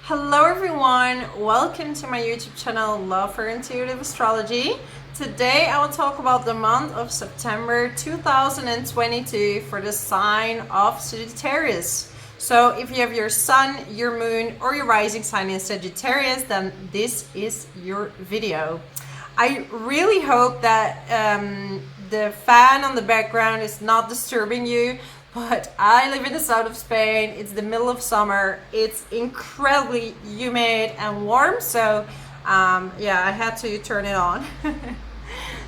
Hello everyone, welcome to my YouTube channel Love for Intuitive Astrology. Today I will talk about the month of September 2022 for the sign of Sagittarius. So if you have your sun, your moon or your rising sign in Sagittarius, then this is your video. I really hope that the fan on the background is not disturbing you. But I live in the south of Spain. It's the middle of summer. It's incredibly humid and warm. So yeah, I had to turn it on.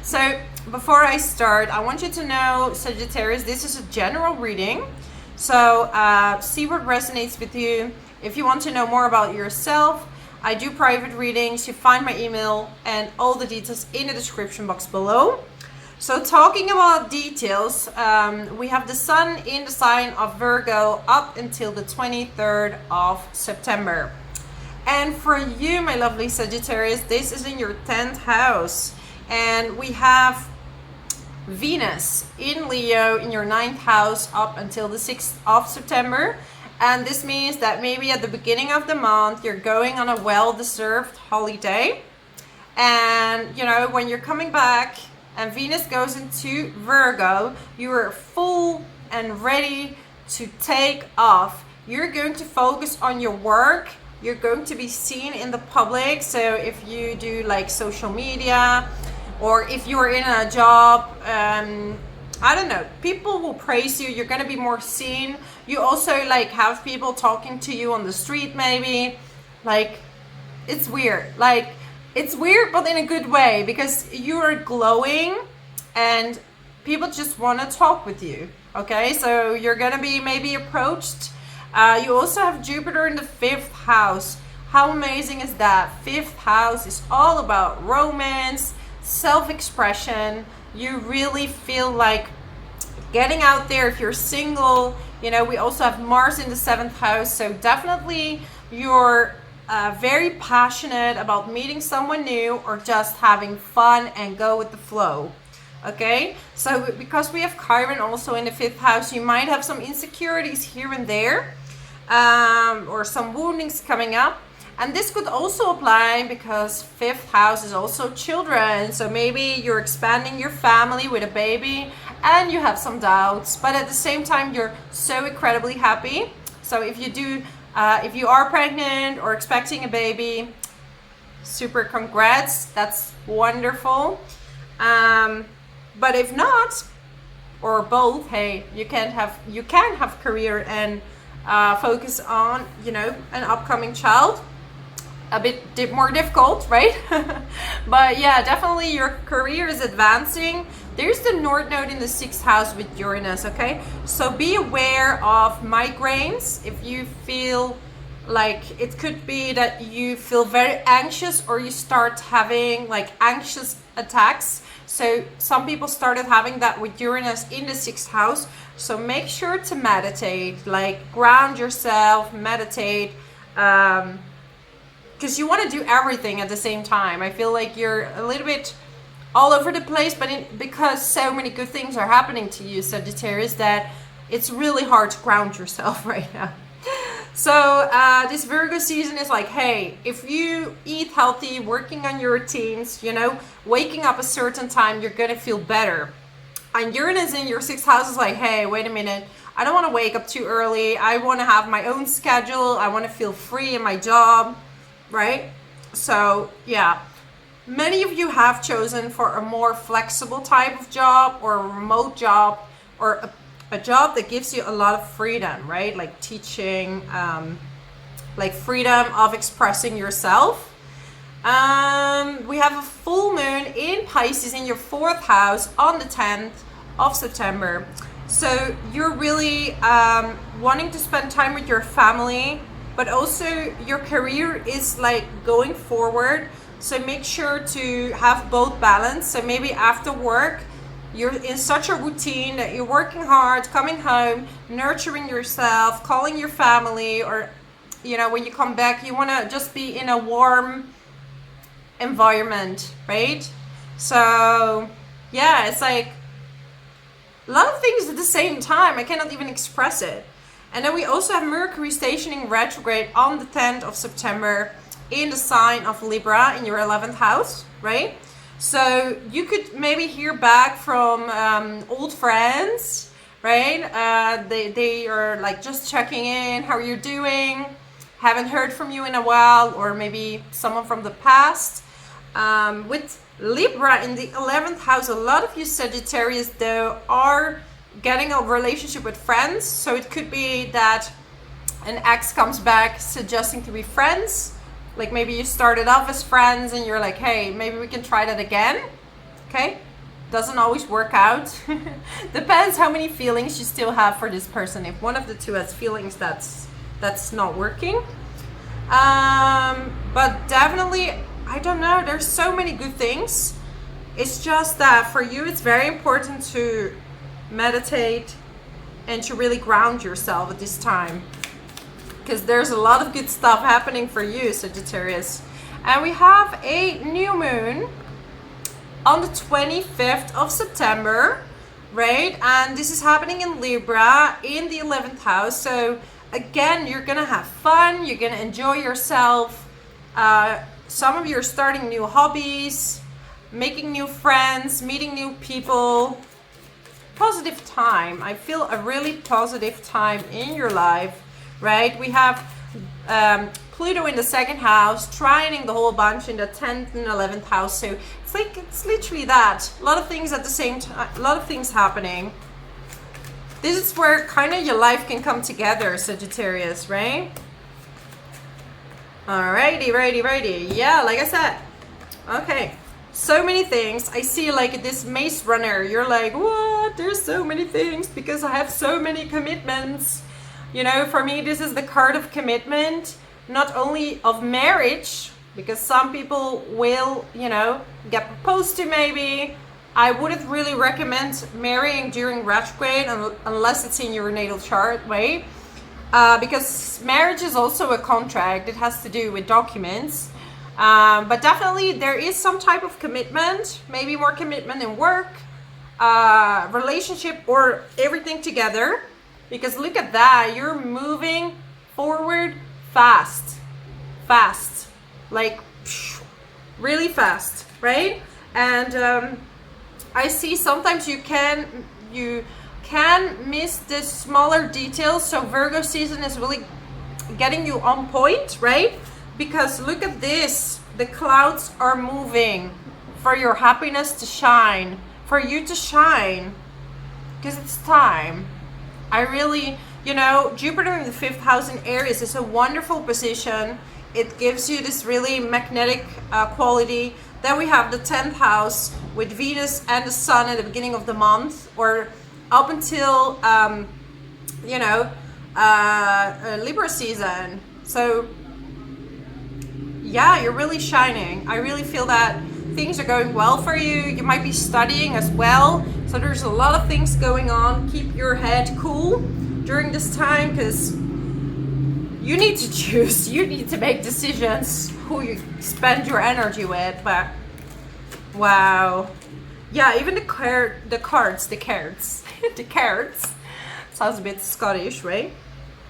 So before I start, I want you to know, Sagittarius, this is a general reading. So see what resonates with you. If you want to know more about yourself, I do private readings. You find my email and all the details in the description box below. So talking about details, we have the sun in the sign of Virgo up until the 23rd of September. And for you, my lovely Sagittarius, this is in your 10th house. And we have Venus in Leo in your 9th house up until the 6th of September. And this means that maybe at the beginning of the month, you're going on a well-deserved holiday. And, you know, when you're coming back, and Venus goes into Virgo, you are full and ready to take off. You're going to focus on your work. You're going to be seen in the public. So if you do like social media, or if you're in a job, I don't know, people will praise you. You're going to be more seen. You also like have people talking to you on the street maybe. Like, it's weird. Like, it's weird, but in a good way, because you are glowing and people just want to talk with you. Okay, so you're going to be maybe approached. You also have Jupiter in the 5th house. How amazing is that? 5th house is all about romance, self-expression. You really feel like getting out there if you're single. You know, we also have Mars in the 7th house. So definitely you're very passionate about meeting someone new or just having fun and go with the flow. Okay, so because we have Chiron also in the 5th house, you might have some insecurities here and there, or some woundings coming up. And this could also apply because 5th house is also children. So maybe you're expanding your family with a baby and you have some doubts, but at the same time you're so incredibly happy. So if you are pregnant or expecting a baby, super congrats, that's wonderful. But if not, or both, hey, you can have career and focus on, you know, an upcoming child. A bit more difficult, right? But yeah, definitely your career is advancing. There's the North Node in the 6th house with Uranus, okay? So be aware of migraines. If you feel like, it could be that you feel very anxious or you start having like anxious attacks. So some people started having that with Uranus in the 6th house. So make sure to meditate, like ground yourself, meditate, because you want to do everything at the same time. I feel like you're a little bit all over the place, but because so many good things are happening to you, Sagittarius, that it's really hard to ground yourself right now. So this Virgo season is like, hey, if you eat healthy, working on your routines, you know, waking up a certain time, you're gonna feel better. And Uranus in your 6th house is like, hey, wait a minute, I don't want to wake up too early. I want to have my own schedule. I want to feel free in my job, right? So yeah, many of you have chosen for a more flexible type of job or a remote job or a job that gives you a lot of freedom, right? Like teaching, like freedom of expressing yourself. We have a full moon in Pisces in your 4th house on the 10th of September. So you're really wanting to spend time with your family, but also your career is like going forward. So make sure to have both balance. So maybe after work, you're in such a routine that you're working hard, coming home, nurturing yourself, calling your family, or, you know, when you come back, you want to just be in a warm environment, right? So yeah, it's like a lot of things at the same time. I cannot even express it. And then we also have Mercury stationing retrograde on the 10th of September in the sign of Libra in your 11th house, right? So you could maybe hear back from old friends, right? They are like just checking in, how you're doing, haven't heard from you in a while, or maybe someone from the past. With Libra in the 11th house, a lot of you Sagittarius though are getting a relationship with friends. So it could be that an ex comes back suggesting to be friends. Like maybe you started off as friends and you're like, hey, maybe we can try that again. Okay, doesn't always work out. Depends how many feelings you still have for this person. If one of the two has feelings, that's not working. But definitely, I don't know, there's so many good things. It's just that for you it's very important to meditate and to really ground yourself at this time, because there's a lot of good stuff happening for you, Sagittarius. And we have a new moon on the 25th of September, right? And this is happening in Libra in the 11th house. So again, you're gonna have fun, you're gonna enjoy yourself. Some of you are starting new hobbies, making new friends, meeting new people. Positive time. I feel a really positive time in your life, right? We have Pluto in the 2nd house, trining the whole bunch in the 10th and 11th house. So it's literally that. A lot of things at the same time, a lot of things happening. This is where kind of your life can come together, Sagittarius, right? Alrighty. Yeah, like I said. Okay. So many things. I see like this Maze Runner. You're like, what? There's so many things because I have so many commitments. You know, for me, this is the card of commitment, not only of marriage, because some people will, you know, get proposed to maybe. I wouldn't really recommend marrying during retrograde unless it's in your natal chart, right? Because marriage is also a contract. It has to do with documents. But definitely there is some type of commitment, maybe more commitment in work, relationship, or everything together. Because look at that, you're moving forward fast, like really fast, right? And I see sometimes you can miss the smaller details. So Virgo season is really getting you on point, right? Because look at this, the clouds are moving for your happiness to shine, for you to shine, because it's time. I really, you know, Jupiter in the 5th house in Aries is a wonderful position. It gives you this really magnetic quality. Then we have the 10th house with Venus and the Sun at the beginning of the month, or up until, you know, Libra season. So yeah, you're really shining. I really feel that things are going well for you. You might be studying as well. So there's a lot of things going on. Keep your head cool during this time, because you need to choose. You need to make decisions who you spend your energy with. But wow. Yeah, even the cards. Sounds a bit Scottish, right?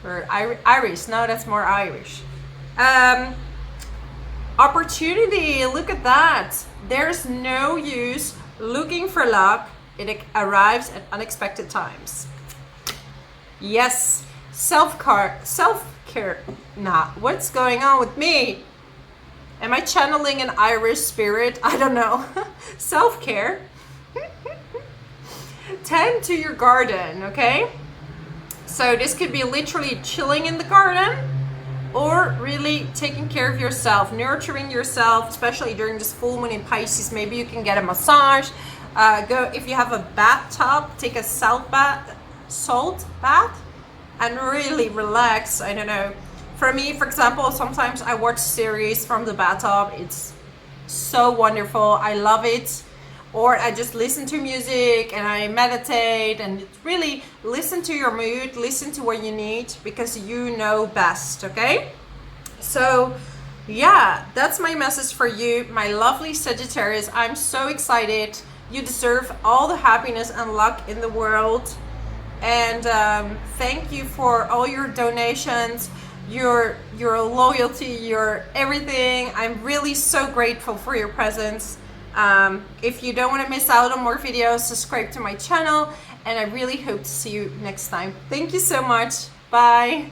Or Irish. No, that's more Irish. Opportunity, look at that. There's no use looking for luck. It arrives at unexpected times. Yes, self-care. Nah, what's going on with me? Am I channeling an Irish spirit? I don't know. Self-care. Tend to your garden, okay? So this could be literally chilling in the garden, or really taking care of yourself, nurturing yourself, especially during this full moon in Pisces. Maybe you can get a massage. If you have a bathtub, take a salt bath, and really relax. I don't know. For me, for example, sometimes I watch series from the bathtub. It's so wonderful. I love it. Or I just listen to music and I meditate, and really listen to your mood, listen to what you need, because you know best, okay? So yeah, that's my message for you, my lovely Sagittarius. I'm so excited. You deserve all the happiness and luck in the world. And thank you for all your donations, your loyalty, your everything. I'm really so grateful for your presence. If you don't want to miss out on more videos, subscribe to my channel, and I really hope to see you next time. Thank you so much. Bye.